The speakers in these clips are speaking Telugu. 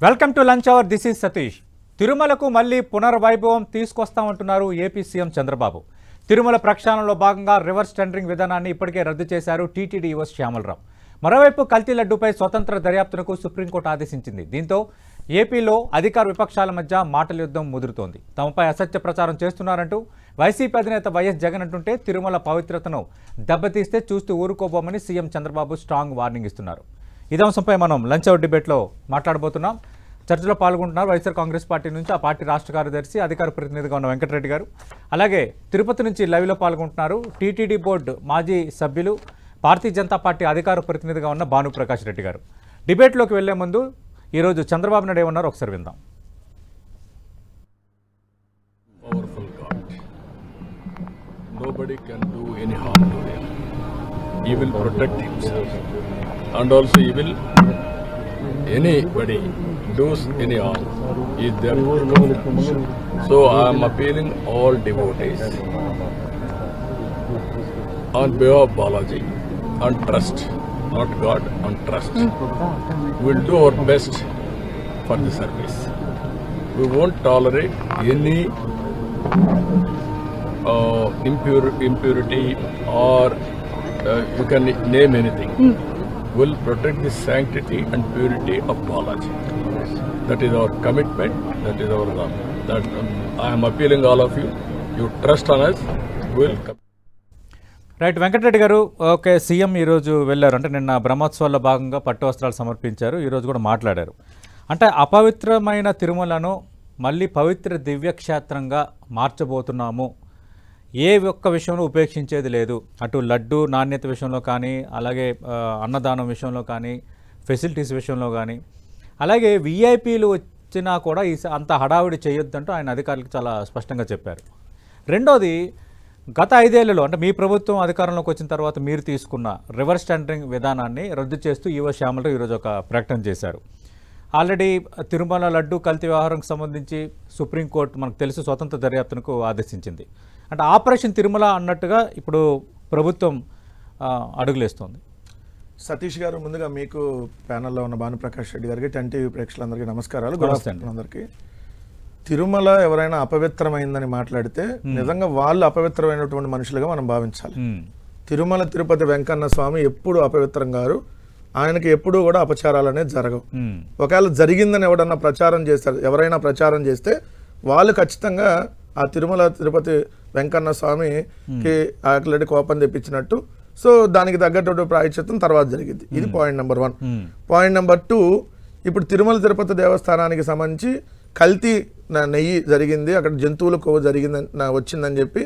Welcome to lunch hour. This is Satish. తిరుమలకు మళ్లీ పునర్వైభవం తీసుకొస్తామంటున్నారు ఏపీ సీఎం చంద్రబాబు. తిరుమల ప్రక్షాళనలో భాగంగా రివర్స్ టెండరింగ్ విధానాన్ని ఇప్పటికే రద్దు చేశారు టీటీడీ ఈవో శ్యామలరావు. మరోవైపు కల్తీ లడ్డూపై స్వతంత్ర దర్యాప్తునకు సుప్రీంకోర్టు ఆదేశించింది. దీంతో ఏపీలో అధికార విపక్షాల మధ్య మాటల యుద్ధం ముదురుతోంది. తమపై అసత్య ప్రచారం చేస్తున్నారంటూ వైసీపీ అధినేత వైఎస్ జగన్ అంటుంటే తిరుమల పవిత్రతను దెబ్బతీస్తే చూస్తూ ఊరుకోబోమని సీఎం చంద్రబాబు స్ట్రాంగ్ వార్నింగ్ ఇస్తున్నారు. ఇదే అంశంపై మనం లంచ్ అవర్ డిబేట్లో మాట్లాడబోతున్నాం. చర్చలో పాల్గొంటున్నారు వైఎస్ఆర్ కాంగ్రెస్ పార్టీ నుంచి ఆ పార్టీ రాష్ట్ర కార్యదర్శి అధికార ప్రతినిధిగా ఉన్న వెంకటరెడ్డి గారు. అలాగే తిరుపతి నుంచి లైవ్లో పాల్గొంటున్నారు టీటీడీ బోర్డు మాజీ సభ్యులు భారతీయ జనతా పార్టీ అధికార ప్రతినిధిగా ఉన్న భానుప్రకాష్ రెడ్డి గారు. డిబేట్లోకి వెళ్లే ముందు ఈరోజు చంద్రబాబు నాయుడు ఏమన్నారు ఒకసారి విందాం. Nobody can do any harm to him. He will protect himself, and also he will anybody does any harm, he is there to protect. So I am appealing all devotees on behalf of Balaji and trust, not God, and trust. We will do our best for the service. We won't tolerate any impurity or you can name anything. Will protect the sanctity and purity of Balaji. That is our commitment. That is our love. That I am appealing all of you. You trust on us. Will come. Right Venkata Reddy గారు, ఓకే, సీఎం ఈరోజు వెళ్ళారు, అంటే నిన్న బ్రహ్మోత్సవాల్లో భాగంగా పట్టు వస్త్రాలు సమర్పించారు, ఈరోజు కూడా మాట్లాడారు. అంటే అపవిత్రమైన తిరుమలను మళ్ళీ పవిత్ర దివ్యక్షేత్రంగా మార్చబోతున్నాము, ఏ ఒక్క విషయంలో ఉపేక్షించేది లేదు, అటు లడ్డు నాణ్యత విషయంలో కానీ, అలాగే అన్నదానం విషయంలో కానీ, ఫెసిలిటీస్ విషయంలో కానీ, అలాగే విఐపీలు వచ్చినా కూడా అంత హడావిడి చేయొద్దంటూ ఆయన అధికారులకు చాలా స్పష్టంగా చెప్పారు. రెండోది, గత 5 ఏళ్లలో అంటే మీ ప్రభుత్వం అధికారంలోకి వచ్చిన తర్వాత మీరు తీసుకున్న రివర్స్ టెండరింగ్ విధానాన్ని రద్దు చేస్తూ ఈవో శ్యామలరావు ఈరోజు ఒక ప్రకటన చేశారు. ఆల్రెడీ తిరుమల లడ్డు కల్తీ వ్యవహారంకి సంబంధించి సుప్రీంకోర్టు మనకు తెలుసు స్వతంత్ర దర్యాప్తునకు ఆదేశించింది. అంటే ఆపరేషన్ తిరుమల అన్నట్టుగా ఇప్పుడు ప్రభుత్వం అడుగులేస్తోంది. సతీష్ గారు, ముందుగా మీకు ప్యానల్లో ఉన్న భానుప్రకాష్ రెడ్డి గారికి, 10 టీవీ ప్రేక్షకులందరికీ నమస్కారాలు. అందరికీ తిరుమల ఎవరైనా అపవిత్రమైందని మాట్లాడితే నిజంగా వాళ్ళు అపవిత్రమైనటువంటి మనుషులుగా మనం భావించాలి. తిరుమల తిరుపతి వెంకన్న స్వామి ఎప్పుడు అపవిత్రం గారు, ఆయనకి ఎప్పుడూ కూడా అపచారాలు అనేది జరగవు. ఒకవేళ జరిగిందని ఎవరైనా ప్రచారం చేస్తే వాళ్ళు ఖచ్చితంగా ఆ తిరుమల తిరుపతి వెంకన్న స్వామికి ఆకలి కోపం తెప్పించినట్టు, సో దానికి తగ్గట్టు ప్రాయశ్చిత్తం తర్వాత జరిగింది. ఇది పాయింట్ నెంబర్ 1. పాయింట్ నెంబర్ 2, ఇప్పుడు తిరుమల తిరుపతి దేవస్థానానికి సంబంధించి కల్తీ నెయ్యి జరిగింది, అక్కడ జంతువుల కొవ్వు వచ్చిందని చెప్పి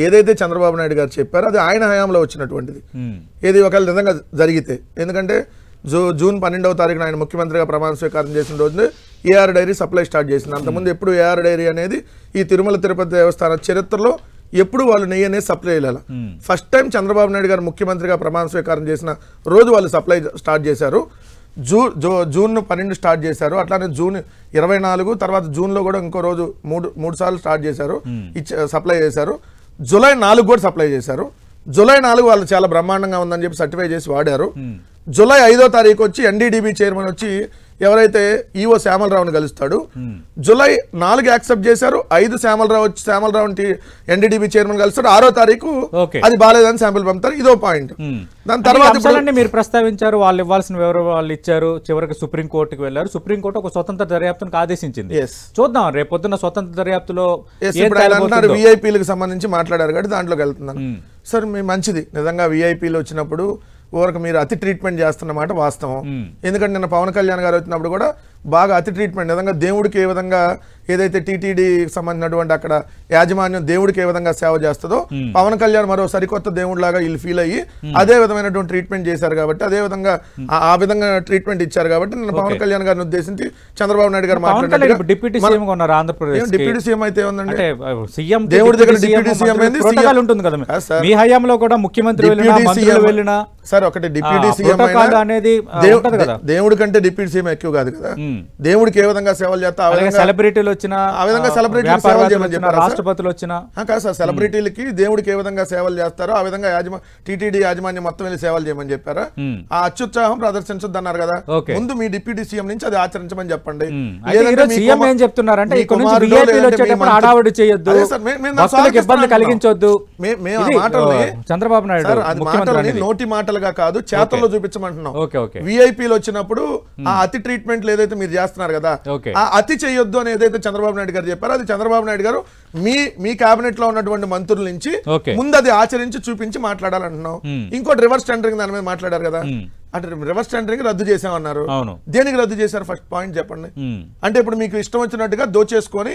ఏదైతే చంద్రబాబు నాయుడు గారు చెప్పారో అది ఆయన హయాంలో వచ్చినటువంటిది. ఏది ఒకవేళ నిజంగా జరిగితే, ఎందుకంటే జూన్ 12వ తారీఖున ఆయన ముఖ్యమంత్రిగా ప్రమాణ స్వీకారం చేసిన రోజునే ఏఆర్ డైరీ సప్లై స్టార్ట్ చేసింది. అంతకుముందు ఎప్పుడు ఏఆర్ డైరీ అనేది ఈ తిరుమల తిరుపతి దేవస్థాన చరిత్రలో ఎప్పుడు వాళ్ళు నెయ్యి అనేది సప్లై చేయాలి. ఫస్ట్ టైం చంద్రబాబు నాయుడు గారు ముఖ్యమంత్రిగా ప్రమాణ స్వీకారం చేసిన రోజు వాళ్ళు సప్లై స్టార్ట్ చేశారు. జూన్ 12 స్టార్ట్ చేశారు. అట్లానే జూన్ 24, తర్వాత జూన్లో కూడా ఇంకో రోజు మూడు సార్లు స్టార్ట్ చేశారు, సప్లై చేశారు. జూలై 4 కూడా సప్లై చేశారు. జూలై 4 వాళ్ళు చాలా బ్రహ్మాండంగా ఉందని చెప్పి సర్టిఫై చేసి వాడారు. జూలై 5వ తారీఖు వచ్చి ఎన్డీడీబీ చైర్మన్ వచ్చి ఎవరైతే ఈవో శ్యామలరావుని కలుస్తాడు, జూలై 4 యాక్సెప్ట్ చేశారు. 5 శ్యామలరావు ఎన్డీడీబీ చైర్మన్ కలుస్తాడు. 6వ తారీఖు అది బాలేదని శాంపిల్ పంపుతారు. ఇదో పాయింట్. దాని తర్వాత మీరు ప్రస్తావించారు, వాళ్ళు ఇవ్వాల్సిన వివరాలు వాళ్ళు ఇచ్చారు. చివరికి సుప్రీంకోర్టుకి వెళ్లారు. సుప్రీంకోర్టు ఒక స్వతంత్ర దర్యాప్తును ఆదేశించింది. చూద్దాం రేపు పొద్దున్న స్వతంత్ర దర్యాప్తులో విఐపీలకు సంబంధించి మాట్లాడారు కాబట్టి దాంట్లోకి వెళ్తున్నాను. సార్ మీ మంచిది, నిజంగా విఐపీలు వచ్చినప్పుడు ఊరకు మీరు అతి ట్రీట్మెంట్ చేస్తున్నమాట వాస్తవం. ఎందుకంటే నిన్న పవన్ కళ్యాణ్ గారు వచ్చినప్పుడు కూడా బాగా అతి ట్రీట్మెంట్, నిజంగా దేవుడికి ఏ విధంగా ఏదైతే టీటీడీకి సంబంధించినటువంటి అక్కడ యాజమాన్యం దేవుడికి ఏ విధంగా సేవ చేస్తుందో పవన్ కళ్యాణ్ మరో సరికొత్త దేవుడిలాగా వీళ్ళు ఫీల్ అయ్యి అదే విధమైనటువంటి ట్రీట్మెంట్ చేశారు కాబట్టి, అదే విధంగా ఆ విధంగా ట్రీట్మెంట్ ఇచ్చారు కాబట్టి నిన్న పవన్ కళ్యాణ్ గారిని ఉద్దేశించి చంద్రబాబు నాయుడు గారు మాట్లాడారు. డిప్యూటీ సీఎం ఉన్నారు ఆంధ్రప్రదేశ్. డిప్యూటీ సీఎం అయితే ఉందండి, దేవుడి దగ్గర డిప్యూటీ సీఎం ఉంటుంది కదా. మీ హయాంలో కూడా ముఖ్యమంత్రి వెళ్ళినా సార్ ఒకటి డిప్యూటీ సీఎం అనేది దేవుడి కంటే డిప్యూటీ సీఎం ఎక్కువ కాదు కదా. దేవుడికి ఏ విధంగా సేవలు చేస్తా సెలబ్రిటీలు వచ్చిన ఆ విధంగా సెలబ్రిటీలు సేవలు చేయమని చెప్పారు. రాష్ట్రపతులు వచ్చిన కాదు సార్, సెలబ్రిటీలకి దేవుడికి ఏ విధంగా సేవలు చేస్తారో ఆ విధంగా టీటీడీ యాజమాన్యం మొత్తం వెళ్ళి సేవలు చేయమని చెప్పారా? ఆ అత్యుత్సాహం ప్రదర్శించొద్దు అన్నారు కదా. ముందు మీ డిప్యూటీ సీఎం నుంచి అది ఆచరించమని చెప్పండి. ఏం చెప్తున్నారంటే ఇబ్బంది కలిగించొద్దు, చంద్రబాబు నాయుడు నోటి మాటలుగా కాదు చేతల్లో చూపించమంటున్నాం. విఐపీలు వచ్చినప్పుడు ఆ అతి ట్రీట్మెంట్లు ఏదైతే మీరు చేస్తున్నారు కదా, ఆ అతి చేయొద్దు అని ఏదైతే చంద్రబాబు నాయుడు గారు చెప్పారో అది చంద్రబాబు నాయుడు గారు మీ కేబినెట్ లో ఉన్నటువంటి మంత్రుల నుంచి ముందు అది ఆచరించి చూపించి మాట్లాడాలంటున్నాం. ఇంకోటి రివర్స్ టెండరింగ్ దాని మీద మాట్లాడారు కదా, అంటే రివర్స్ టెండరింగ్ రద్దు చేసామన్నారు. దేనికి రద్దు చేశారు ఫస్ట్ పాయింట్ చెప్పండి. అంటే ఇప్పుడు మీకు ఇష్టం వచ్చినట్టుగా దోచేసుకొని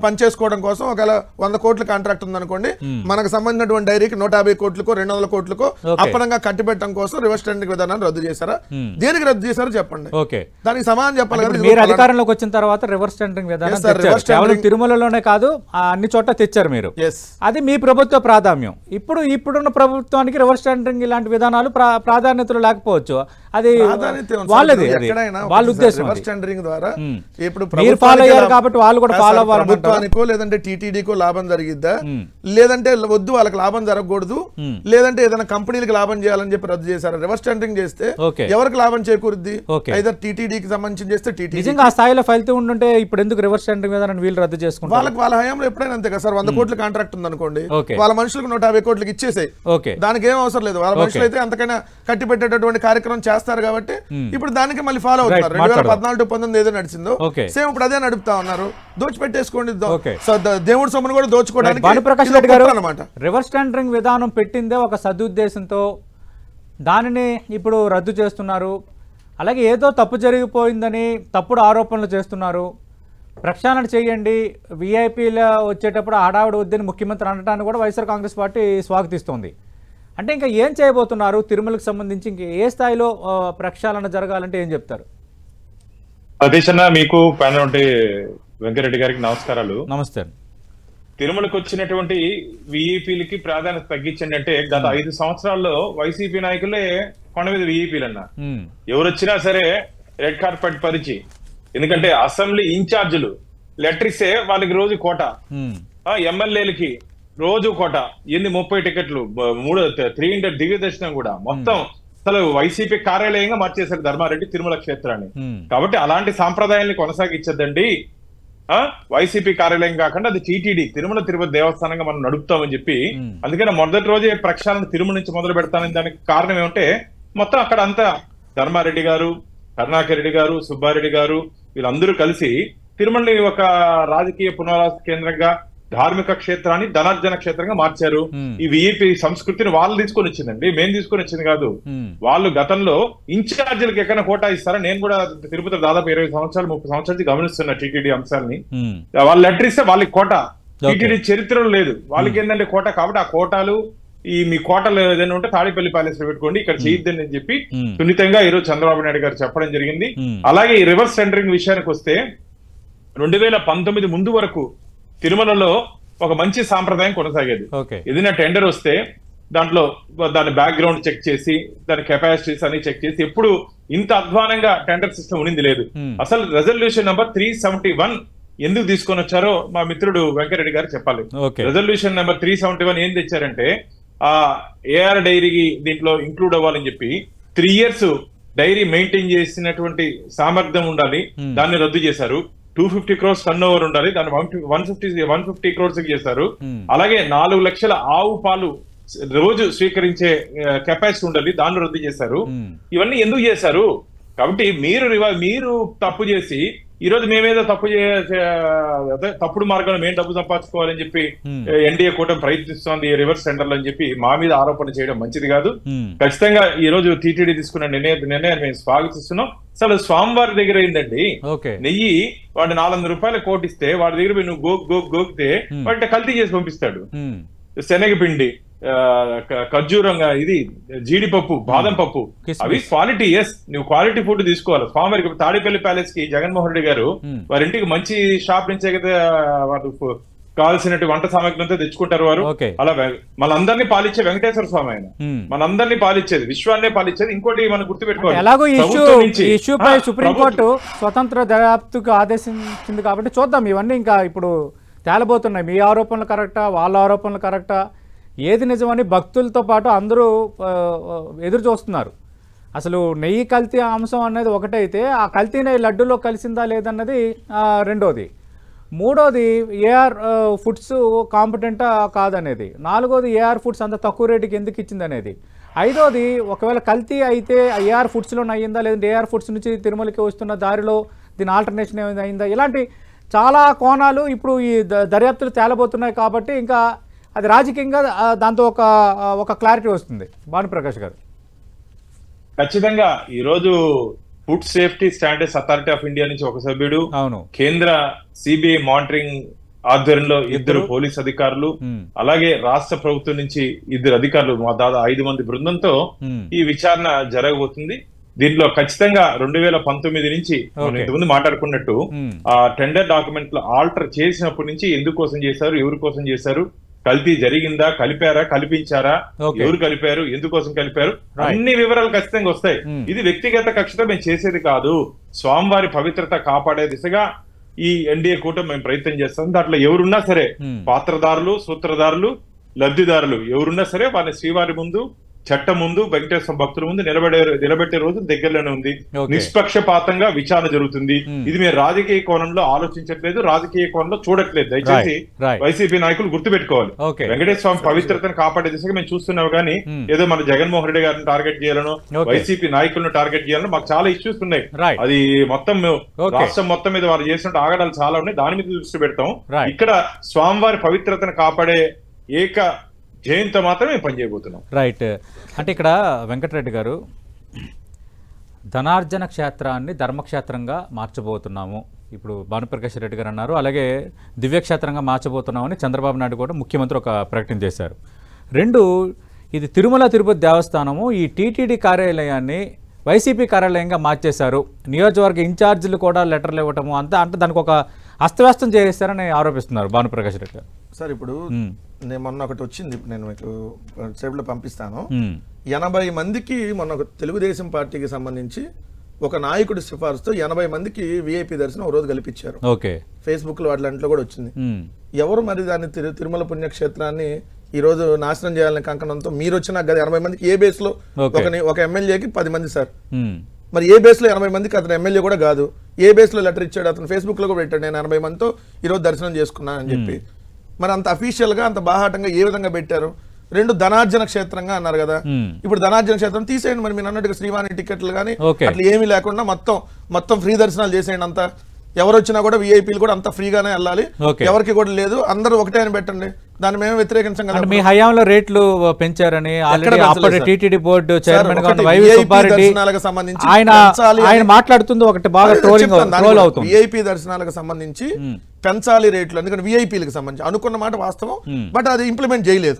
పనిచేసుకోవడం కోసం ఒకవేళ 100 కోట్ల కాంట్రాక్ట్ ఉందనుకోండి, మనకు సంబంధించినటువంటి డైరీకి 150 కోట్లకో 200 కోట్లకో అప్పనంగా కట్టిపెట్టడం కోసం రివర్స్ టెండరింగ్ విధానాన్ని రద్దు చేశారా? దేనికి రద్దు చేశారో చెప్పండి, దానికి సమాధానం చెప్పాలి కదా. మీరు అధికారంలోకి వచ్చిన తర్వాత రివర్స్ టెండరింగ్ విధానం తిరుమలలోనే కాదు అన్ని చోట్ల తెచ్చారు మీరు, అది మీ ప్రభుత్వ ప్రాధాన్యం. ఇప్పుడున్న ప్రభుత్వానికి రివర్స్ టెండరింగ్ ఇలాంటి విధానాలు ప్రాధాన్యతలు లేకపోవచ్చు, అది వాళ్ళది, వాళ్ళ ఉద్దేశం. రివర్స్ టెండరింగ్ ద్వారా ఇప్పుడు మీరు ఫాలో అయ్యారు కాబట్టి వాళ్ళు కూడా ఫాలో అవ్వాలి. ప్రభుత్వానికో లేదంటే టీటీడీకో లాభం జరిగిద్దా, లేదంటే వద్దు వాళ్ళకి లాభం జరగకూడదు, లేదంటే ఏదైనా కంపెనీలకు లాభం చేయాలని చెప్పి రద్దు చేశారు. రివర్స్ టెండరింగ్ చేస్తే ఎవరికి లాభం చేకూరుద్ది? ఐదర్ టీటీడీకి సంబంధించి చేస్తే టీటీడీ నిజంగా ఆ స్థాయిలో ఫలితం ఉంటే ఇప్పుడు ఎందుకు రివర్స్ టెండరింగ్ మీద వీళ్ళు రద్దు చేసుకుంటారు? వాళ్ళ హయాంలో ఎప్పుడైనా అంతే కదా సార్. 100 కోట్ల కాంట్రాక్ట్ ఉందనుకోండి, వాళ్ళ మనుషులకు 150 కోట్లకి ఇచ్చేసాయి, దానికి ఏం అవసరం లేదు. వాళ్ళ మనుషులు అయితే అంతకైనా కట్టి పెట్టేటటువంటి కార్యక్రమం చేస్తారు కాబట్టి ఇప్పుడు దానికి మళ్ళీ ఫాలో అవుతున్నారు. 2014-19 ఏదో నడిచిందో సేమ్ ఇప్పుడు అదే నడుపుతా ఉన్నారు. దోచిపెట్టేసుకోండి, దేవుడి సొమ్మును కూడా దోచుకోవడానికి. భానుప్రకాష్ రెడ్డి గారు రివర్స్ టెండరింగ్ విధానం పెట్టిందే ఒక సదుద్దేశంతో, దానిని ఇప్పుడు రద్దు చేస్తున్నారు. అలాగే ఏదో తప్పు జరిగిపోయిందని తప్పుడు ఆరోపణలు చేస్తున్నారు. ప్రక్షాళన చేయండి, విఐపీల వచ్చేటప్పుడు హడావుడి వద్దని ముఖ్యమంత్రి అనటాన్ని కూడా వైఎస్ఆర్ కాంగ్రెస్ పార్టీ స్వాగతిస్తోంది. అంటే ఇంకా ఏం చేయబోతున్నారు తిరుమలకు సంబంధించి? ఇంక ఏ స్థాయిలో ప్రక్షాళన జరగాలంటే ఏం చెప్తారు? సతీష్ అన్న, మీకు పైన ఉంటే వెంకరెడ్డి గారికి నమస్కారాలు. నమస్తే. తిరుమలకు వచ్చినటువంటి విఐపీలకి ప్రాధాన్యత తగ్గించండి అంటే గత 5 సంవత్సరాల్లో వైసీపీ నాయకులే కొండ మీద విఐపీలు అన్న. ఎవరు వచ్చినా సరే రెడ్ కార్పెట్ పరిచి, ఎందుకంటే అసెంబ్లీ ఇన్ఛార్జీలు లెటర్ ఇస్తే వాళ్ళకి రోజు కోట, ఎమ్మెల్యేలకి రోజు కోట, 30 టికెట్లు, 300 దివ్య దర్శనం కూడా, మొత్తం అసలు వైసీపీ కార్యాలయంగా మార్చేశారు ధర్మారెడ్డి తిరుమల క్షేత్రాన్ని. కాబట్టి అలాంటి సాంప్రదాయాన్ని కొనసాగించద్దండి. వైసీపీ కార్యాలయం కాకుండా అది టీటీడీ తిరుమల తిరుపతి దేవస్థానంగా మనం నడుపుతామని చెప్పి, అందుకని మొదటి రోజే ప్రక్షాళన తిరుమల నుంచి మొదలు పెడతానని దానికి కారణం ఏమంటే మొత్తం అక్కడ అంతా ధర్మారెడ్డి గారు, కరుణాకర్ రెడ్డి గారు, సుబ్బారెడ్డి గారు వీళ్ళందరూ కలిసి తిరుమలని ఒక రాజకీయ పునరావాస కేంద్రంగా, ధార్మిక క్షేత్రాన్ని ధనార్జన క్షేత్రంగా మార్చారు. ఈ విఐపీ సంస్కృతిని వాళ్ళు తీసుకొని వచ్చిందండి, మేము తీసుకొని వచ్చింది కాదు. వాళ్ళు గతంలో ఇన్ఛార్జీలకు ఎక్కడ కోటా ఇస్తారా? నేను కూడా తిరుపతి దాదాపు 20 సంవత్సరాలు 30 సంవత్సరాలు గమనిస్తున్నా టీటీడీ అంశాలని. వాళ్ళు లెటర్ ఇస్తే వాళ్ళకి కోట, టీటీడీ చరిత్రలో లేదు. వాళ్ళకి ఏంటంటే కోట, కాబట్టి ఆ కోటాలు మీ కోటలు ఏదైనా ఉంటే తాడేపల్లి ప్యాలెస్ లో పెట్టుకోండి, ఇక్కడ చేయొద్దని అని చెప్పి సున్నితంగా ఈరోజు చంద్రబాబు నాయుడు గారు చెప్పడం జరిగింది. అలాగే ఈ రివర్స్ టెండరింగ్ విషయానికి వస్తే 2019 ముందు వరకు తిరుమలలో ఒక మంచి సాంప్రదాయం కొనసాగేది. ఏదైనా టెండర్ వస్తే దాంట్లో దాని బ్యాక్గ్రౌండ్ చెక్ చేసి, దాని కెపాసిటీస్ అన్ని చెక్ చేసి, ఎప్పుడు ఇంత అధ్వానంగా టెండర్ సిస్టమ్ ఉండింది లేదు. అసలు రెజల్యూషన్ నెంబర్ 371 ఎందుకు తీసుకొని వచ్చారో మా మిత్రుడు వెంకరెడ్డి గారు చెప్పాలి. రెజల్యూషన్ నెంబర్ 371 ఏం తెచ్చారంటే, ఆ ఏఆర్ డైరీకి దీంట్లో ఇంక్లూడ్ అవ్వాలని చెప్పి 3 years డైరీ మెయింటైన్ చేసినటువంటి సామర్థ్యం ఉండాలి, దాన్ని రద్దు చేశారు. 250 crores టర్న్ ఓవర్ ఉండాలి, దాన్ని 150 crores చేశారు. అలాగే 4 లక్షల ఆవు పాలు రోజు స్వీకరించే కెపాసిటీ ఉండాలి, దాన్ని రద్దు చేశారు. ఇవన్నీ ఎందుకు చేశారు? కాబట్టి మీరు తప్పు చేసి ఈ రోజు మేమేదో తప్పుడు మార్గంలో మేము డబ్బు సంపాదించుకోవాలని చెప్పి ఎన్డీఏ కూటమి ప్రయత్నిస్తోంది రివర్స్ టెండర్లు అని చెప్పి మా మీద ఆరోపణ చేయడం మంచిది కాదు. ఖచ్చితంగా ఈ రోజు టీటీడీ తీసుకున్న నిర్ణయాన్ని మేము స్వాగతిస్తున్నాం. అసలు స్వామివారి దగ్గర ఏంటండి, నెయ్యి వాడు 400 రూపాయలు కోటిస్తే వాడి దగ్గర నువ్వు గోకితే వాటి కల్తీ చేసి పంపిస్తాడు. శనగపిండి, ఖర్జూరంగా, ఇది జీడిపప్పు, బాదం పప్పు, అవి క్వాలిటీ. ఎస్, నువ్వు క్వాలిటీ ఫుడ్ తీసుకోవాలి. స్వామివారికి తాడేపల్లి ప్యాలెస్ కి జగన్మోహన్ రెడ్డి గారు వారి ఇంటికి మంచి షాప్ నుంచే కదా వారు కావాల్సినటువంటి వంట సామాగ్రి అంతా తెచ్చుకుంటారు వారు. అలా మనందరినీ పాలిచ్చే వెంకటేశ్వర స్వామి ఆయన, మనందరినీ పాలిచ్చేది, విశ్వాన్నే పాలిచ్చేది. ఇంకోటి మనం గుర్తుపెట్టుకోవాలి, ఎలాగో ఇష్యూపై సుప్రీంకోర్టు స్వతంత్ర దర్యాప్తుకు ఆదేశించింది కాబట్టి చూద్దాం. ఇవన్నీ ఇంకా ఇప్పుడు తేలబోతున్నాయి. మీ ఆరోపణలు కరెక్టా, వాళ్ళ ఆరోపణలు కరెక్టా, ఏది నిజమని భక్తులతో పాటు అందరూ ఎదురు చూస్తున్నారు. అసలు నెయ్యి కల్తీ అంశం అనేది ఒకటైతే ఆ కల్తీ నెయ్యి లడ్డూలో కలిసిందా లేదన్నది రెండోది. మూడోది ఏఆర్ ఫుడ్స్ కాంపిటెంటా కాదనేది. నాలుగోది ఏఆర్ ఫుడ్స్ అంత తక్కువ రేటుకి ఎందుకు ఇచ్చింది అనేది. ఐదోది ఒకవేళ కల్తీ అయితే ఏఆర్ ఫుడ్స్లోనే అయ్యిందా, లేదంటే ఏఆర్ ఫుడ్స్ నుంచి తిరుమలకి వస్తున్న దారిలో దీని ఆల్టర్నేషన్ ఏమైనా అయిందా, ఇలాంటి చాలా కోణాలు ఇప్పుడు ఈ దర్యాప్తులు తేలబోతున్నాయి. కాబట్టి ఇంకా అది రాజకీయంగా దాంతో ఒక క్లారిటీ వస్తుంది. భానుప్రకాష్ గారు, ఖచ్చితంగా ఈరోజు food safety standards authority of India నుంచి ఒక సభ్యుడు, కేంద్ర సిబిఐ మానిటరింగ్ ఆధ్వర్యంలో 2 పోలీస్ అధికారులు, అలాగే రాష్ట్ర ప్రభుత్వం నుంచి 2 అధికారులు, దాదాపు 5 మంది బృందంతో ఈ విచారణ జరగబోతుంది. దీంట్లో ఖచ్చితంగా 2019 నుంచి మనం ఇంతకుముందు మాట్లాడుకున్నట్టు ఆ టెండర్ డాక్యుమెంట్ లో ఆల్టర్ చేసినప్పటి నుంచి ఎందుకోసం చేశారు, ఎవరి కోసం చేశారు, కల్తీ జరిగిందా, కలిపారా, కల్పించారా, ఎవరు కలిపారు, ఎందుకోసం కలిపారు, అన్ని వివరాలు ఖచ్చితంగా వస్తాయి. ఇది వ్యక్తిగత కక్షతో మేము చేసేది కాదు, స్వామివారి పవిత్రత కాపాడే దిశగా ఈ ఎన్డీఏ కూటమి మేము ప్రయత్నం చేస్తాం. దాంట్లో ఎవరున్నా సరే, పాత్రదారులు, సూత్రధారులు, లబ్ధిదారులు ఎవరున్నా సరే వారిని శ్రీవారి ముందు, చట్టం ముందు, వెంకటేశ్వర భక్తుల ముందు నిలబెట్టే రోజు దగ్గరలోనే ఉంది. నిష్పక్షపాతంగా విచారణ జరుగుతుంది. ఇది మీరు రాజకీయ కోణంలో ఆలోచించట్లేదు, రాజకీయ కోణంలో చూడట్లేదు. దయచేసి వైసీపీ నాయకులు గుర్తుపెట్టుకోవాలి. వెంకటేశ్వర స్వామి పవిత్రతను కాపాడే దిశగా మేము చూస్తున్నాం కానీ ఏదో మన జగన్మోహన్ రెడ్డి గారిని టార్గెట్ చేయాలనో, వైసీపీ నాయకులను టార్గెట్ చేయాలనో మాకు చాలా ఇష్యూస్ ఉన్నాయి. అది మొత్తం రాష్ట్రం మొత్తం మీద వారు చేసినట్టు ఆగడాలు చాలా ఉన్నాయి. దాని మీద దృష్టి పెడతాం. ఇక్కడ స్వామివారి పవిత్రతను కాపాడే ఏక జయంతో మాత్రమే పనిచేయబోతున్నాం. రైట్. అంటే ఇక్కడ వెంకటరెడ్డి గారు, ధనార్జన క్షేత్రాన్ని ధర్మక్షేత్రంగా మార్చబోతున్నాము, ఇప్పుడు భానుప్రకాష్ రెడ్డి గారు అన్నారు. అలాగే దివ్యక్షేత్రంగా మార్చబోతున్నామని చంద్రబాబు నాయుడు కూడా ముఖ్యమంత్రి ఒక ప్రకటన చేశారు. 2, ఇది తిరుమల తిరుపతి దేవస్థానము ఈ టీటీడీ కార్యాలయాన్ని వైసీపీ కార్యాలయంగా మార్చేశారు, నియోజకవర్గ ఇన్ఛార్జీలు కూడా లెటర్లు ఇవ్వటము అంతా, అంటే దానికి ఒక అస్తవ్యస్తం చేస్తారని ఆరోపిస్తున్నారు భానుప్రకాష్ రెడ్డి గారు. సార్ ఇప్పుడు నేను మొన్న ఒకటి వచ్చింది, నేను మీకు సేపులో పంపిస్తాను. 80 మందికి మొన్న తెలుగుదేశం పార్టీకి సంబంధించి ఒక నాయకుడి సిఫార్సుతో 80 మందికి విఐపి దర్శనం ఒక రోజు కల్పించారు. ఫేస్బుక్ లో వాటిలో కూడా వచ్చింది. ఎవరు మరి దాన్ని తిరుమల పుణ్యక్షేత్రాన్ని ఈ రోజు నాశనం చేయాలని కంకణంతో మీరు వచ్చినా కదా 80 మందికి ఏ బేస్ లో ఒక ఎమ్మెల్యేకి 10 మంది సార్, మరి ఏ బేస్ లో 80 మందికి అతను ఎమ్మెల్యే కూడా కాదు, ఏ బేస్ లో లెటర్ ఇచ్చాడు, అతను ఫేస్బుక్ లో కూడా పెట్టాడు నేను 80 మందితో ఈ రోజు దర్శనం చేసుకున్నాను అని చెప్పి. మరి అంత అఫీషియల్ గా అంత బాహాటంగా ఏ విధంగా పెట్టారు? 2 ధనార్జన క్షేత్రంగా అన్నారు కదా, ఇప్పుడు ధనార్జన క్షేత్రం తీసేయండి. మరి మీరు అన్నట్టుగా శ్రీవాణి టికెట్లు కానీ అట్లా ఏమీ లేకుండా మొత్తం ఫ్రీ దర్శనాలు చేసేయండి. అంతా ఎవరు వచ్చినా కూడా విఐపీలు కూడా అంత ఫ్రీగానే వెళ్ళాలి, ఎవరికి కూడా లేదు, అందరూ ఒకటే అని పెట్టండి. దాన్ని మేము వ్యతిరేకించాం కదా. మీ హయాంలో రేట్లు పెంచారని టీటీడీ బోర్డు చైర్మన్ ఆయన మాట్లాడుతుంది ఒకటి బాగా ట్రోల్ అవుతుంది. విఐపీ దర్శనాలకు సంబంధించి పెంచాలి రేట్లు, ఎందుకంటే విఐపీలకు సంబంధించి అనుకున్న మాట వాస్తవం, బట్ అది ఇంప్లిమెంట్ చేయలేదు.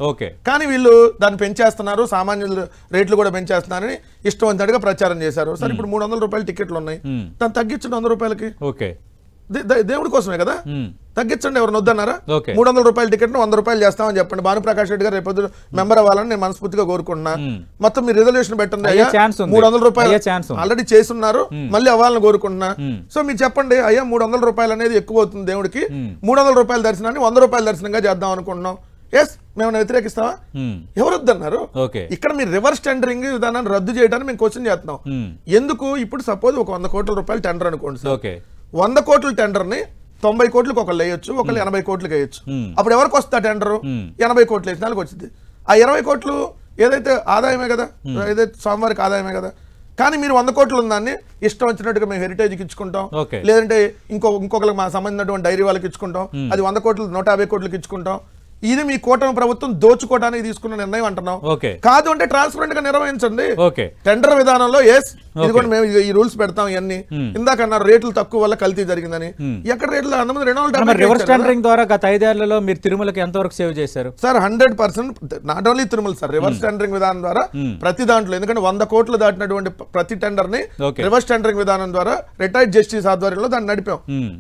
కానీ వీళ్ళు దాన్ని పెంచేస్తున్నారు, సామాన్యుల రేట్లు కూడా పెంచేస్తున్నారని ఇష్టవంతుడిగా ప్రచారం చేశారు. సరే ఇప్పుడు 300 రూపాయల టికెట్లు ఉన్నాయి, దాన్ని తగ్గించండి 100 రూపాయలకి. దేవుడి కోసమే కదా, తగ్గించండి. ఎవరు వద్దన్నారా? 300 రూపాయల టికెట్ 100 రూపాయలు చేస్తామని చెప్పండి. భానుప్రకాష్ రెడ్డి గారు రేపు మెంబర్ అవ్వాలని నేను మనస్ఫూర్తిగా కోరుకుంటున్నా. మొత్తం మీరు రిజల్యూషన్ పెట్టండి. 300 రూపాయలు ఆల్రెడీ చేస్తున్నారు, మళ్ళీ అవ్వాలని కోరుకుంటున్నా. సో మీరు చెప్పండి, అయ్యా 300 రూపాయలు అనేది ఎక్కువ అవుతుంది దేవుడికి, 300 రూపాయల దర్శనాన్ని 100 రూపాయల దర్శనంగా చేద్దాం అనుకుంటున్నాం. ఎస్, మేము వ్యతిరేకిస్తావా? ఎవరు వద్దన్నారు? ఇక్కడ మీరు రివర్స్ టెండరింగ్ విధానాన్ని రద్దు చేయడానికి మేము క్వశ్చన్ చేస్తున్నాం. ఎందుకు? ఇప్పుడు సపోజ్ ఒక 100 కోట్ల రూపాయల టెండర్ అనుకోండి సార్, 100 కోట్ల టెండర్ ని 90 కోట్లకు ఒకళ్ళు వేయొచ్చు, ఒకళ్ళు 80 కోట్లకి వేయొచ్చు. అప్పుడు ఎవరికి వస్తా టెండర్? 80 కోట్లు వేసిన వాళ్ళకి వచ్చింది. ఆ 20 కోట్లు ఏదైతే ఆదాయమే కదా, ఏదైతే స్వామివారికి ఆదాయమే కదా. కానీ మీరు 100 కోట్లు ఉందాన్ని ఇష్టం వచ్చినట్టుగా మేము హెరిటేజ్కి ఇచ్చుకుంటాం, లేదంటే ఇంకొకరికి మా సంబంధించినటువంటి డైరీ వాళ్ళకి ఇచ్చుకుంటాం, అది 100 కోట్లు 150 కోట్లకి ఇచ్చుకుంటాం. ఇది మీ కూటమి ప్రభుత్వం దోచుకోవడానికి తీసుకున్న నిర్ణయం అంటున్నాం. కాదు అంటే ట్రాన్స్పరెంట్ గా నిర్వహించండి. టెండర్ విధానంలో ఎస్ ఇది కూడా మేము ఈ రూల్స్ పెడతాం ఇవన్నీ. ఇందాక అన్నారు రేట్లు తక్కువ వల్ల కల్తీ జరిగిందని. ఎక్కడ రేట్లు అంతమంది 270 రివర్స్ టెండరింగ్ ద్వారా గత 5 ఏళ్లలో మీరు తిరుమలకి ఎంతవరకు సేవ్ చేశారు sir? 100%. Not only Tirumala sir, reverse tendering విధానం ద్వారా ప్రతి దాంట్లో, ఎందుకంటే 100 కోట్లు దాటినటువంటి ప్రతి టెండర్ ని రివర్స్ టెండరింగ్ విధానం ద్వారా రిటైర్డ్ జస్టిస్ ఆధ్వర్యంలో దాన్ని నడిపాం.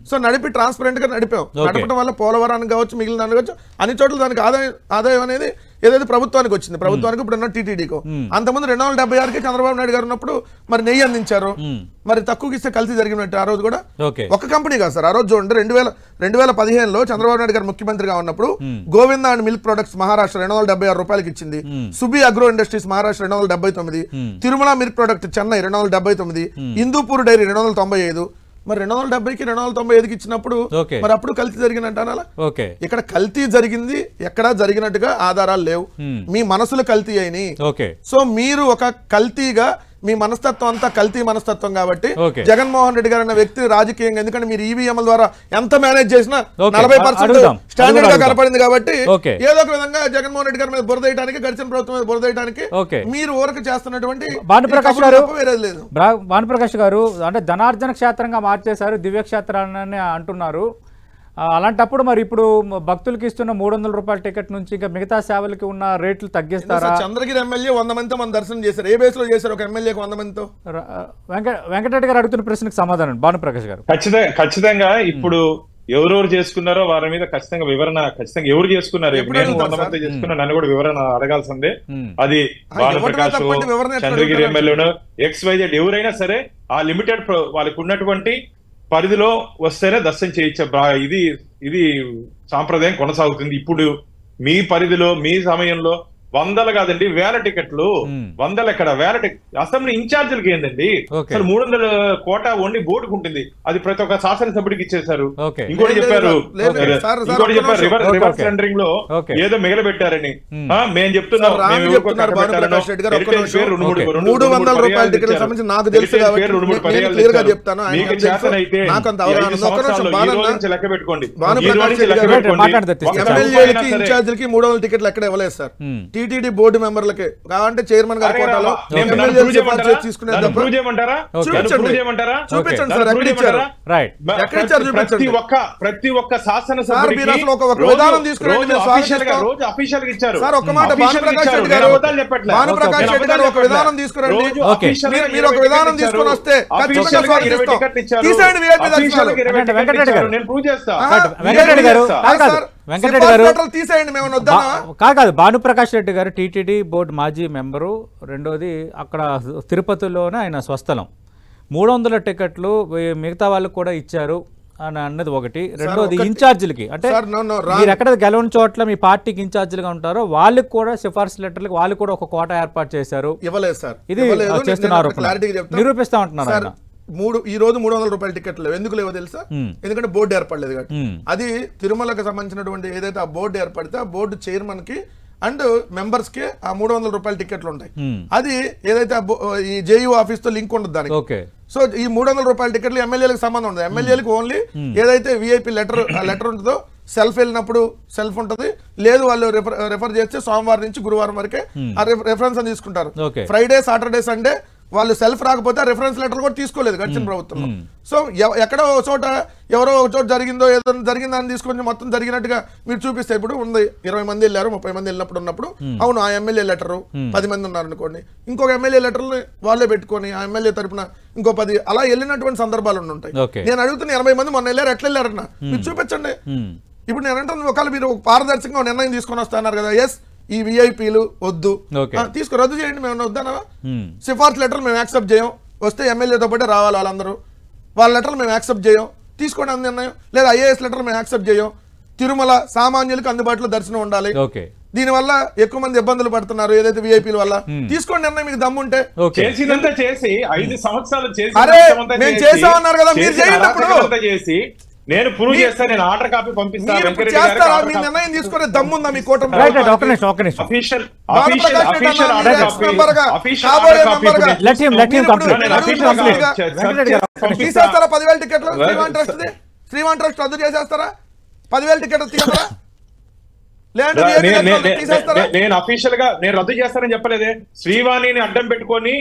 సో నడిపి ట్రాన్స్పరెంట్ గా నడిపాం. నడపడం వల్ల పోలవరానికి కావచ్చు, మిగిలిన దానికి కావచ్చు, అన్ని చోట్ల దానికి ఆదాయం అనేది ఏదైతే ప్రభుత్వానికి వచ్చింది, ప్రభుత్వానికి ఇప్పుడు టీటీడీకో. అంతకుముందు 276కి చంద్రబాబు నాయుడు గారు ఉన్నప్పుడు మరి నెయ్యి అందించారు, మరి తక్కువకి ఇస్తే కల్తీ జరిగినట్టు. ఆ రోజు కూడా ఒక కంపెనీ కాదు సార్. ఆ రోజు చూడండి 2015లో చంద్రబాబు నాయుడు గారు ముఖ్యమంత్రిగా ఉన్నప్పుడు Govinda and milk products Maharashtra 276 రూపాయలకి ఇచ్చింది. సుబి agro industries Maharashtra 279, Tirumala milk product Chennai 279, Hindupur dairy 295. మరి 270కి 295కి ఇచ్చినప్పుడు మరి అప్పుడు కల్తీ జరిగినట్టు. ఇక్కడ కల్తీ జరిగింది ఎక్కడా జరిగినట్టుగా ఆధారాలు లేవు. మీ మనసులు కల్తీ అయినాయి. సో మీరు ఒక కల్తీగా మీ మనస్తత్వం అంతా కల్తీ మనస్తత్వం కాబట్టి జగన్మోహన్ రెడ్డి గారు అన్న వ్యక్తి రాజకీయంగా, ఎందుకంటే మీరు ఈవీఎంల ద్వారా ఎంత మేనేజ్ చేసినా 40% స్టాండర్డ్ గా కనపడింది కాబట్టి ఏదో ఒక విధంగా జగన్మోహన్ రెడ్డి గారి మీద బురదేయడానికి, గడిచిన ప్రభుత్వం మీద బురదేయడానికి మీరు ఊరక చేస్తున్నటువంటి వేరేది లేదు. భానుప్రకాష్ గారు అంటే ధనార్జన క్షేత్రంగా మార్చేశారు, దివ్య క్షేత్రాన్ని అంటున్నారు. అలాంటప్పుడు మరి ఇప్పుడు భక్తులకి ఇస్తున్న 300 రూపాయల టికెట్ నుంచి ఇంకా మిగతా సేవలకి ఉన్న రేట్లు తగ్గిస్తారా? చంద్రగిరి ఎమ్మెల్యే 100 మందితో మన దర్శనం చేశారు. ఏ బేస్ లో చేశారు ఒక ఎమ్మెల్యేకి 100 మందితో? వెంకటరెడ్డి గారు అడుగుతున్న ప్రశ్నకు సమాధానం భానుప్రకాష్ గారు. ఖచ్చితంగా ఇప్పుడు ఎవరెవరు చేసుకున్నారో వారి మీద ఖచ్చితంగా వివరణ, ఖచ్చితంగా ఎవరు చేసుకున్నారు, నేను 100 మంది చేసుకున్నా నన్ను కూడా వివరణ అడగాల్సిందే. అది భానుప్రకాష్, చంద్రగిరి ఎమ్మెల్యేను, XYZ ఎవరైనా సరే ఆ లిమిటెడ్ వాళ్ళకి ఉన్నటువంటి పరిధిలో వస్తేనే దర్శనం చేయించే ఇది సాంప్రదాయం కొనసాగుతుంది. ఇప్పుడు మీ పరిధిలో మీ సమయంలో వందలు కాదండి, వేల టికెట్లు, వందలు ఎక్కడ వేల టికెట్. అసెంబ్లీ ఇన్ఛార్జీలకి ఏందండి అసలు 300 కోటా ఓన్లీ బోర్డుకు ఉంటుంది, అది ప్రతి ఒక్క శాసనసభ్యుడికి ఇచ్చేశారు. ఇంకోటి చెప్పారు రివర్స్ టెండరింగ్ లో ఏదో మిగలబెట్టారని. మేము చెప్తున్నాం లెక్క పెట్టుకోండి. ఇన్ఛార్జీలకి 300 టికెట్లు ఎక్కడ ఇవ్వలేదు సార్. టీటీడీ బోర్డు మెంబర్లకి కావాలంటే చైర్మన్ గారి కోటాలో ప్రతి ఒక్క శాసనసభ్యుడికి కాదు భానుప్రకాష్ రెడ్డి గారు టీటీడీ బోర్డు మాజీ మెంబరు. రెండోది అక్కడ తిరుపతిలోనే ఆయన స్వస్థలం. 300 టికెట్లు మిగతా వాళ్ళకు కూడా ఇచ్చారు అని అన్నది ఒకటి. రెండోది ఇన్ఛార్జీలకి, అంటే మీరు ఎక్కడ గెలవని చోట్ల మీ పార్టీకి ఇన్ఛార్జీలుగా ఉంటారో వాళ్ళకి కూడా సిఫార్సు లెటర్లకు వాళ్ళు కూడా ఒక కోటా ఏర్పాటు చేశారు. ఇది చేస్తున్న ఆరోపణ నిరూపిస్తా ఉంటున్నారు ఆయన. ఈ రోజు 300 రూపాయల టికెట్లు లేవు. ఎందుకు లేవో తెలుసా? ఎందుకంటే బోర్డు ఏర్పడలేదు కాబట్టి. అది తిరుమలకు సంబంధించినటువంటి ఏదైతే ఆ బోర్డు ఏర్పడితే ఆ బోర్డు చైర్మన్ కి అండ్ మెంబర్స్ కి ఆ 300 రూపాయల టికెట్లు ఉంటాయి. అది ఏదైతే ఈ జేయూ ఆఫీస్ తో లింక్ ఉండదు దానికి. సో ఈ 300 రూపాయల టికెట్లు ఎమ్మెల్యేలకు సంబంధం ఉండదు. ఎమ్మెల్యేలకు ఓన్లీ ఏదైతే విఐపి లెటర్ ఉంటుందో, సెల్ఫ్ వెళ్ళినప్పుడు సెల్ఫ్ ఉంటుంది, లేదు వాళ్ళు రెఫర్ చేస్తే సోమవారం నుంచి గురువారం వరకే ఆ రెఫరెన్స్ అని తీసుకుంటారు. ఫ్రైడే, సాటర్డే, సండే వాళ్ళు సెల్ఫ్ రాకపోతే రెఫరెన్స్ లెటర్ కూడా తీసుకోలేదు గడిచిన ప్రభుత్వంలో. సో ఎక్కడో చోట ఎవరో ఒక చోట జరిగిందో ఏదో జరిగిందని తీసుకొని మొత్తం జరిగినట్టుగా మీరు చూపిస్తే, ఇప్పుడు ఉంది 20 మంది వెళ్ళారు, 30 మంది వెళ్ళినప్పుడు అవును ఆ ఎమ్మెల్యే లెటరు 10 మంది ఉన్నారు అనుకోండి, ఇంకొక ఎమ్మెల్యే లెటర్ని వాళ్ళే పెట్టుకొని ఆ ఎమ్మెల్యే తరపున ఇంకో 10 అలా వెళ్ళినటువంటి సందర్భాలు ఉంటాయి. నేను అడుగుతున్న 80 మంది మొన్న వెళ్ళారు, ఎట్లా వెళ్ళారన్న మీరు చూపించండి. ఇప్పుడు నేను అంటాను, ఒకవేళ మీరు పారదర్శకంగా నిర్ణయం తీసుకొని వస్తున్నారు కదా, ఎస్ ఈ విఐపీలు వద్దు తీసుకుని రద్దు చేయండి, మేము వద్దానా? సిఫార్సు లెటర్లు మేము యాక్సెప్ట్ చేయం, వస్తే ఎమ్మెల్యేతో పాటే రావాలి వాళ్ళందరూ, వాళ్ళ లెటర్లు మేము యాక్సెప్ట్ చేయం, తీసుకోండి అంది నిర్ణయం. లేదా ఐఏఎస్ లెటర్ మేము యాక్సెప్ట్ చేయం, తిరుమల సామాన్యులకు అందుబాటులో దర్శనం ఉండాలి, దీనివల్ల ఎక్కువ మంది ఇబ్బందులు పడుతున్నారు ఏదైతే విఐపీల వల్ల, తీసుకోండి నిర్ణయం మీకు దమ్ముంటే. చేసినంత చేసి 5 సంవత్సరాలు అరే మేము చేసామన్నారు కదా, మీరు చేయండి. నేను ప్రూవ్ చేస్తాను, నేను ఆర్డర్ కాపీ పంపిస్తాను. నిర్ణయం తీసుకునే దమ్ముందా మీ కూటమి? తీసేస్తారా 10,000 టికెట్లు? శ్రీవాన్ ట్రస్ట్ రద్దు చేసేస్తారా? 10,000 టికెట్లు తీస్తారా? లేదంటే VIP లెక్కలు తీసేస్తారా? నేను అఫీషియల్ గా నేను రద్దు చేస్తానని చెప్పలేదే. శ్రీవాణిని అడ్డం పెట్టుకొని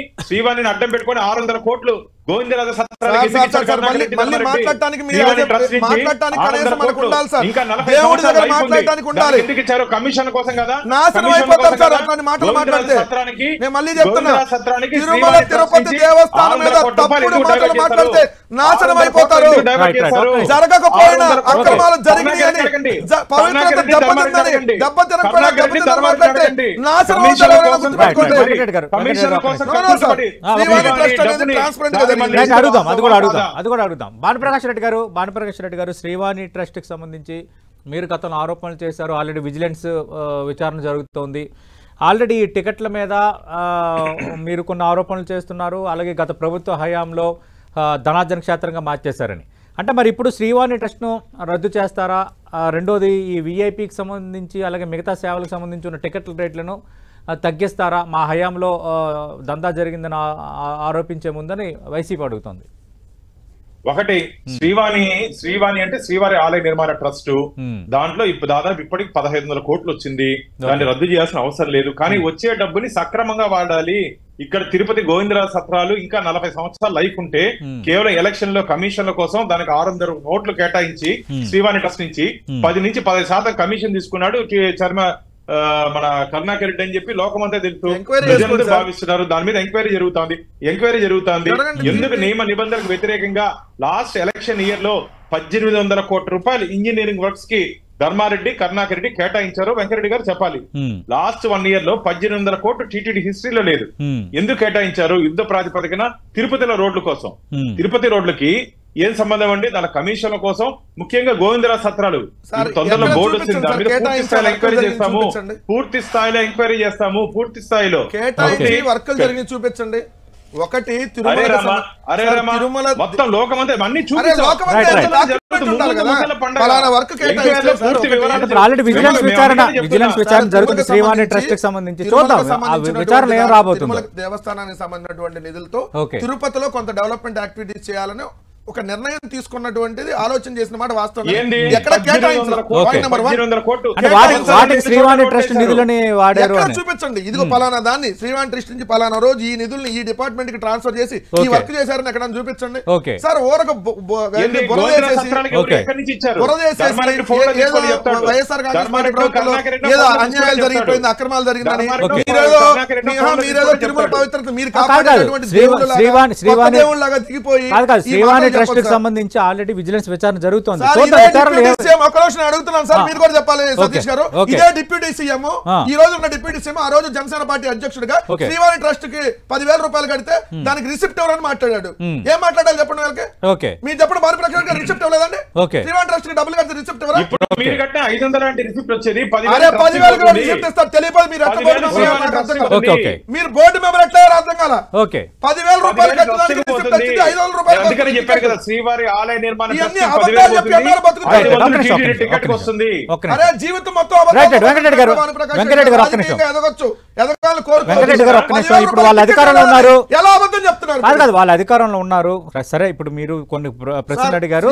600 కోట్లు గోవిందరాజ సత్రానికి మళ్ళీ మాట్లాడటానికి కనీసం మనకు ఉండాలి సార్. దేవుడి దగ్గర మాట్లాడటానికి ఉండాలి. ఎందుకు ఇచ్చారు? కమిషన్ కోసం కదా. నాశనం అయిపోతారు సార్ అట్లాంటి మాటలు మాట్లాడితే. నేను మళ్ళీ చెప్తున్నా, తిరుమల తిరుపతి దేవస్థానం మీద తప్పుడు మాటలు మాట్లాడితే నాశనం అయిపోతారు. జరగకపోయినా అక్రమాలు జరిగినాయని, పవిత్రత దెబ్బతినకుండా మాట్లాడితే నాశనం అవుతారు. అది కూడా అడుగుదాం. భానుప్రకాష్ రెడ్డి గారు శ్రీవాణి ట్రస్ట్ కి సంబంధించి మీరు గతంలో ఆరోపణలు చేశారు. ఆల్రెడీ విజిలెన్స్ విచారణ జరుగుతోంది. ఆల్రెడీ ఈ టికెట్ల మీద మీరు కొన్ని ఆరోపణలు చేస్తున్నారు. అలాగే గత ప్రభుత్వ హయాంలో ధనార్జన క్షేత్రంగా మార్చేశారని. అంటే మరి ఇప్పుడు శ్రీవాణి ట్రస్ట్ను రద్దు చేస్తారా? రెండోది ఈ విఐపికి సంబంధించి అలాగే మిగతా సేవలకు సంబంధించి ఉన్న టికెట్ల రేట్లను తగ్గిస్తారా? మా హయాంలో దందా జరిగిందని ఆరోపించే ముందని వైసీపీ అడుగుతోంది. ఒకటి, శ్రీవాణి అంటే శ్రీవారి ఆలయ నిర్మాణ ట్రస్ట్. దాంట్లో ఇప్పుడు దాదాపు ఇప్పటికి 1500 కోట్లు వచ్చింది. దాన్ని రద్దు చేయాల్సిన అవసరం లేదు. కానీ వచ్చే డబ్బుని సక్రమంగా వాడాలి. ఇక్కడ తిరుపతి గోవిందరాజ సత్రాలు ఇంకా 40 సంవత్సరాల లైఫ్ ఉంటే కేవలం ఎలక్షన్ లో కమిషన్ల కోసం దానికి 600 కోట్లు కేటాయించి శ్రీవాణి ట్రస్ట్ నుంచి 10 నుంచి 10% కమిషన్ తీసుకున్నాడు మన కరుణాకర్ రెడ్డి అని చెప్పి లోకమంతా తెలుసు భావిస్తున్నారు. దాని మీద ఎంక్వైరీ జరుగుతుంది. ఎందుకు నియమ నిబంధనలకు వ్యతిరేకంగా లాస్ట్ ఎలక్షన్ ఇయర్ లో 1800 కోట్ల రూపాయలు ఇంజనీరింగ్ వర్క్స్ కి ధర్మారెడ్డి కరుణాకర్ రెడ్డి కేటాయించారు. వెంకరెడ్డి గారు చెప్పాలి. లాస్ట్ 1 year లో 1800 కోట్లు టీటీడీ హిస్టరీలో లేదు. ఎందుకు కేటాయించారు? యుద్ధ ప్రాతిపదికన తిరుపతిలో రోడ్ల కోసం. తిరుపతి రోడ్లకి ఏం సంబంధం అండి? దాని కమిషన్ల కోసం, ముఖ్యంగా గోవిందరాజ సత్రాలు తొందరలో బోర్డు వచ్చింది. దాని మీద పూర్తి స్థాయిలో ఎంక్వైరీ చేస్తాము. పూర్తి స్థాయిలో వర్కులు జరిగి చూపించండి. ఒకటి మొత్తం లోకమంతా అన్ని ఆల్రెడీ విజిలెన్స్ విచారణ జరుగుతుంది శ్రీవాణి ట్రస్ట్ కి సంబంధించి. చూద్దాం విచారణ ఏం రాబోతుంది. దేవస్థానానికి సంబంధించినటువంటి నిధులతో తిరుపతిలో కొంత డెవలప్మెంట్ యాక్టివిటీస్ చేయాలని ఒక నిర్ణయం తీసుకున్నటువంటిది ఆలోచన చేసిన మాట వాస్తవం. చూపించండి, ఇదిగో పలానా దాన్ని శ్రీవాణి ట్రస్ట్ నుంచి పలానా రోజు ఈ నిధుల్ని ఈ డిపార్ట్మెంట్ కి ట్రాన్స్ఫర్ చేసి ఈ వర్క్ చేశారని ఎక్కడ చూపించండి సార్. ఊరక వైఎస్ఆర్ కాంగ్రెస్ ఏదో అన్యాయాలు జరిగిపోయింది, అక్రమాలు జరిగిందని మీరేదో తిరుమల పవిత్రత మీరు కాపాడేటువంటి దేవుళ్ళలాగా దిగిపోయి ట్రస్ట్ కి సంబంధించి ఆల్రెడీ విజిలెన్స్ విచారణ జరుగుతోంది. అడుగుతున్నాను సార్, మీరు కూడా చెప్పాలి సతీష్ గారు. ఇదే డిప్యూటీ సీఎం, ఈ రోజు ఉన్న డిప్యూటీ సీఎం ఆ రోజు జనసేన పార్టీ అధ్యక్షుడిగా శ్రీవాణి ట్రస్ట్ కి 10,000 రూపాయలు కడితే దానికి రిసిప్ట్ ఎవరని మాట్లాడాడు. ఏం మాట్లాడాలి చెప్పండి వాళ్ళకి. మీరు చెప్పండి, భానుప్రకాష్ గారు రిసిప్ట్ ఇవ్వలేదండి? శ్రీవాణి ట్రస్ట్ కి డబ్బులు కడితే రిసిప్ట్ ఎవరు? 10,000 రిసిప్ట్ ఇస్తారు తెలియదు. మీరు బోర్డు మెంబర్ ఎట్లా అర్థం కాల. 10,000 రూపాయలు కట్టడానికి రిసిప్ట్ వచ్చింది, 500 రూపాయలు చెప్పారు కదా. శ్రీవారి ఆలయ నిర్మాణ జీవితం మొత్తం వెంకటరెడ్డి గారు ఇప్పుడు వాళ్ళ అధికారంలో ఉన్నారు. ఎలా అబద్ధం చెప్తున్నారు? కాదు, వాళ్ళ అధికారంలో ఉన్నారు. సరే, ఇప్పుడు మీరు కొన్ని ప్రశ్నలు అడిగారు.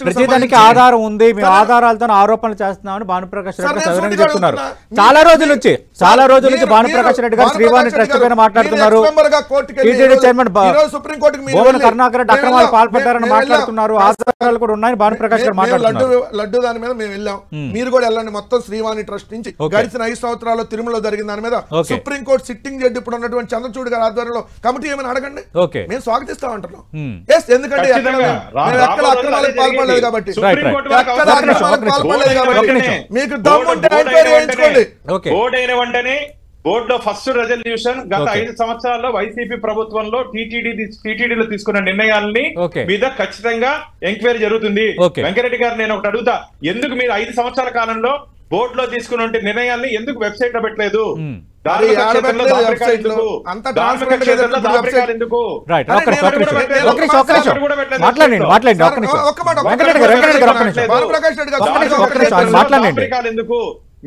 ప్రతిదానికి ఆధారం ఉంది, మేము ఆధారాలతో ఆరోపణలు చేస్తున్నామని భానుప్రకాష్ రెడ్డి గారు సవివరంగా చెప్తున్నారు. చాలా రోజుల నుంచి భానుప్రకాష్ రెడ్డి గారు శ్రీవాణి ట్రస్ట్ పైన మాట్లాడుతున్నారు. టీటీడీ చైర్మన్ భువన కరుణాకర్ రెడ్డి అక్రమాలు పాల్పడ్డారని మాట్లాడుతున్నారు. ఆధారాలు కూడా ఉన్నాయని భానుప్రకాష్ గారు మాట్లాడుతున్నారు. లడ్డు దాని మీద మేము వెళ్ళాం, మీరు కూడా వెళ్ళండి. మొత్తం శ్రీవాణి ట్రస్ట్ నుంచి గడిచిన 5 సంవత్సరాల్లో తిరుమలలో జరిగిన దాని మీద సుప్రీంకోర్టు సిట్టింగ్ జడ్జి ఇప్పుడు ఉన్నటువంటి చంద్రచూడ్ గారి ఆధ్వర్యంలో కమిటీ ఏమైనా అడగండి, మేము స్వాగతిస్తాం అంటున్నాం. ఎందుకంటే ఎక్కడ అక్రమాలకు పాల్పడలేదు కాబట్టి, మీకు దమ్ము ఉంటే ఎంక్వైరీ చేయించుకోండి. బోర్డులో ఫస్ట్ రెజల్యూషన్ గత 5 సంవత్సరాల్లో వైసీపీ ప్రభుత్వంలో టీటీడీలో తీసుకున్న నిర్ణయాలని మీద ఖచ్చితంగా ఎంక్వైరీ జరుగుతుంది. వెంకరెడ్డి గారు, నేను ఒకటి అడుగుతా, ఎందుకు మీరు 5 సంవత్సరాల కాలంలో బోర్డులో తీసుకున్న నిర్ణయాల్ని ఎందుకు వెబ్సైట్ లో పెట్టలేదు? ఎందుకు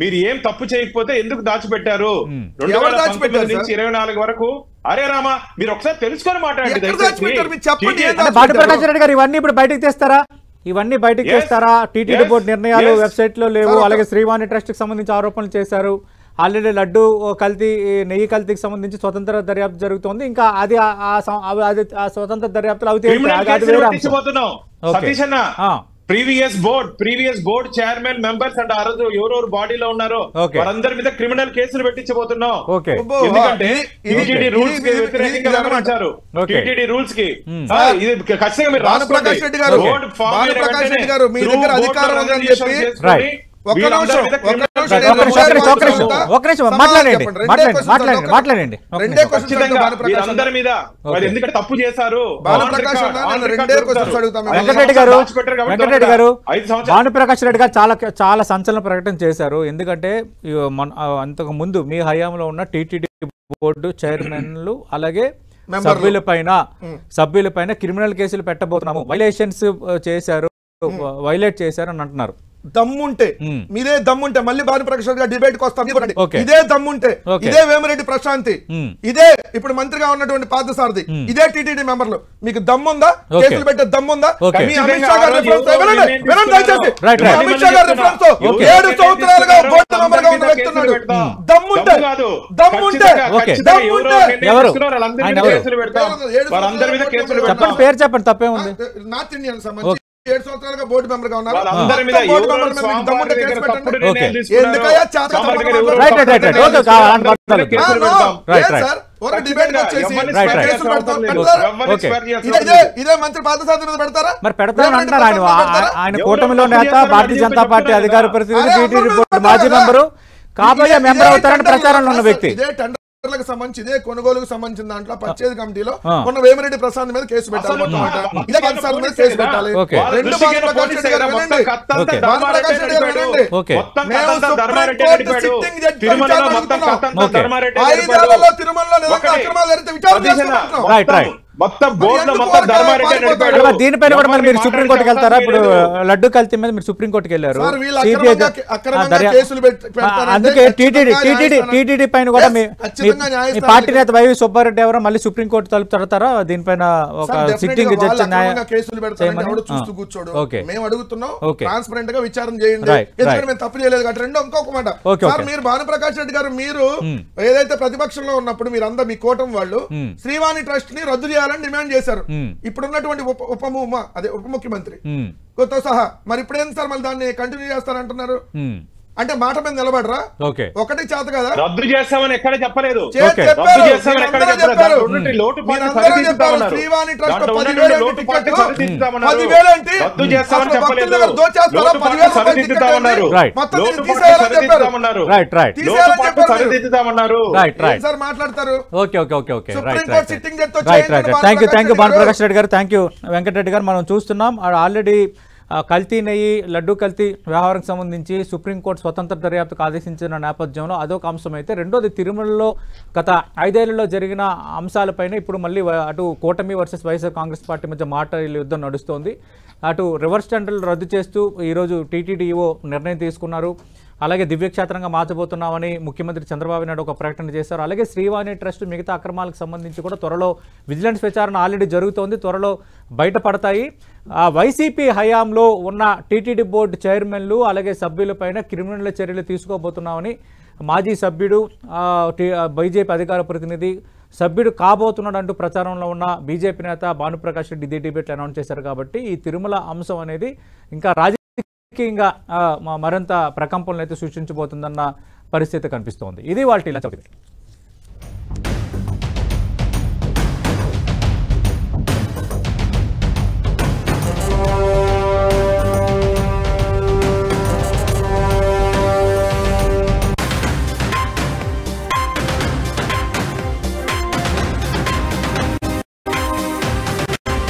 మీరు ఏం తప్పు చేయకపోతే ఎందుకు దాచిపెట్టారు? 2019 నుంచి 24 వరకు. అరే రామా, మీరు ఒకసారి తెలుసుకొని మాట్లాడండి. భానుప్రకాష్ రెడ్డి గారు ఇవన్నీ ఇప్పుడు బయటకు తెస్తారా? ఇవన్నీ బయటకు చేస్తారా? టీటీడీ బోర్డు నిర్ణయాలు వెబ్సైట్ లో లేవు. అలాగే శ్రీవాణి ట్రస్ట్ కి సంబంధించి ఆరోపణలు చేశారు. ఆల్రెడీ లడ్డు కల్తీ, నెయ్యి కల్తీకి సంబంధించి స్వతంత్ర దర్యాప్తు జరుగుతోంది. ఇంకా అది ఆ స్వతంత్ర దర్యాప్తులు previous board chairman members and ఆ రోజు ఎవరెవరు బాడీలో ఉన్నారో వారందరి మీద క్రిమినల్ కేసులు పెట్టించబోతున్నాం. ఎందుకంటే టీటీడీ రూల్స్ కి వ్యతిరేకంగా వ్యవహరించారు. టీటీడీ రూల్స్ కి ఇది ఖచ్చితంగా మీరు భానుప్రకాష్ రెడ్డి గారు మీ దగ్గర అధికారం ఉందని చెప్పి మాట్లాడండి. ఎందుకంటే తప్పు చేశారు. వెంకటరెడ్డి గారు భానుప్రకాష్ రెడ్డి గారు చాలా సంచలన ప్రకటన చేశారు. ఎందుకంటే అంతకు ముందు మీ హయాంలో ఉన్న టీటీడీ బోర్డు చైర్మన్లు అలాగే సభ్యులపైన క్రిమినల్ కేసులు పెట్టబోతున్నాము, వైలేట్ చేశారు అని అంటున్నారు. దమ్ముంటే మీదే దమ్ముంటే మళ్ళీ భానుప్రకాష్ రెడ్డి గారు డిబేట్ కి వస్తాం. ఇదే దమ్ముంటే ఇదే వేమిరెడ్డి ప్రశాంతి, ఇదే ఇప్పుడు మంత్రిగా ఉన్నటువంటి పార్థసారథి, ఇదే టీటీడీ మెంబర్లు, మీకు దమ్ముందా? కేసులు పెట్టే దమ్ముందా? మీ అమిత్ షా గారు రిఫరెన్స్ అమిత్ షా గారు రిఫరెన్స్ 7 సంవత్సరాలుగా బోర్డు మెంబర్ గా ఉన్న వ్యక్తి ఉన్నాడు. దమ్ముంటే పేరు చెప్పండి, తప్పేముంది? నార్త్ ఇండియన్ సంబంధించి 7 సంవత్సరాలుగా బోర్డు మెంబర్ గా ఉన్నారు. ఇదే మంత్రి పార్థసారథి మీద పెడతారా? మరి పెడతారంటున్నారు. ఆయన కూటమిలో నేత, భారతీయ జనతా పార్టీ అధికార ప్రతినిధి, టీటీడీ బోర్డు మాజీ మెంబరు, కాబోయే మెంబర్ అవుతారని ప్రచారంలో ఉన్న వ్యక్తి. సంబంధించి ఇదే కొనుగోలుకు సంబంధించిన దాంట్లో పర్చేజ్ కమిటీలో మొన్న వేమిరెడ్డి ప్రసాద్ మీద కేసు పెట్టాలి, ఇదే పార్థసారథి మీద కేసు పెట్టాలి. రెండు భానుప్రకాష్ రెడ్డి గారు వినండి, భానుప్రకాష్ రెడ్డి గారు వినండి, మేము సుప్రీంకోర్టు సిట్టింగ్ జడ్జి 5 ఏళ్లలో తిరుమలలో నిజంగా అక్రమాలు జరిగితే విచారణ చేసుకుంటున్నాం. దీనిపైన కూడా మరి మీరు సుప్రీంకోర్టుకి వెళ్తారా? ఇప్పుడు లడ్డు కల్తీ మీద మీరు సుప్రీంకోర్టుకి వెళ్ళారు. అందుకే టీటీడీ పైన కూడా మీ పార్టీ నేత వైవి సుబ్బారెడ్డి ఎవరో మళ్ళీ సుప్రీంకోర్టు తలుపు తడతారా? దీనిపైన ఒక సిట్టింగ్ జడ్జి కేసులు పెడతారు, చూస్తూ కూర్చోడు. మేము అడుగుతున్నాం ట్రాన్స్పరెంట్ గా విచారణ చేయండి, ఎందుకంటే మేము తప్పు చేయలేదు కాబట్టి. రెండో ఇంకొక మాట, మీరు భానుప్రకాష్ రెడ్డి గారు మీరు ఏదైతే ప్రతిపక్షంలో ఉన్నప్పుడు మీరు అందరూ మీ కూటమి వాళ్ళు శ్రీవాణి ట్రస్ట్ ని రద్దు చేయాలని డిమాండ్ చేశారు. ఇప్పుడున్నటువంటి ఉప ముఖ్యమంత్రి తో సహా. మరి ఇప్పుడు ఏంటి సార్ మళ్ళీ దాన్ని కంటిన్యూ చేస్తారంటున్నారు? అంటే మాట మీద నిలబడరా? ఒకటి చేత కదా, రద్దు చేస్తామని ఎక్కడ చెప్పలేదు. శ్రీవాణి ట్రస్ట్ 10,000 మాట్లాడతారు. భానుప్రకాష్ రెడ్డి గారు, థ్యాంక్ యూ. వెంకటరెడ్డి గారు, మనం చూస్తున్నాం ఆల్రెడీ కల్తీ నెయ్యి, లడ్డు కల్తీ వ్యవహారానికి సంబంధించి సుప్రీంకోర్టు స్వతంత్ర దర్యాప్తుకు ఆదేశించిన నేపథ్యంలో అదొక అంశం అయితే, రెండోది తిరుమలలో గత 5 ఏళ్లలో జరిగిన అంశాలపైన ఇప్పుడు మళ్ళీ అటు కూటమి వర్సెస్ వైఎస్ఆర్ కాంగ్రెస్ పార్టీ మధ్య మాటల యుద్ధం నడుస్తోంది. అటు రివర్స్ టెండర్లు రద్దు చేస్తూ ఈరోజు టీటీడీఓ నిర్ణయం తీసుకున్నారు. అలాగే దివ్యక్షేత్రంగా మార్చబోతున్నామని ముఖ్యమంత్రి చంద్రబాబు నాయుడు ఒక ప్రకటన చేశారు. అలాగే శ్రీవాణి ట్రస్ట్ మిగతా అక్రమాలకు సంబంధించి కూడా త్వరలో విజిలెన్స్ విచారణ ఆల్రెడీ జరుగుతోంది, త్వరలో బయటపడతాయి. వైసీపీ హయాంలో ఉన్న టీటీడీ బోర్డు చైర్మన్లు అలాగే సభ్యులపైన క్రిమినల్ చర్యలు తీసుకోబోతున్నామని మాజీ సభ్యుడు, బీజేపీ అధికార ప్రతినిధి, సభ్యుడు కాబోతున్నాడు అంటూ ప్రచారంలో ఉన్న బీజేపీ నేత భానుప్రకాష్ రెడ్డి ఇదే డిబేట్లు అనౌన్స్ చేశారు. కాబట్టి ఈ తిరుమల అంశం అనేది ఇంకా రాజకీయంగా మరింత ప్రకంపనలు అయితే సృష్టించబోతుందన్న పరిస్థితి కనిపిస్తోంది. ఇది వాళ్ళ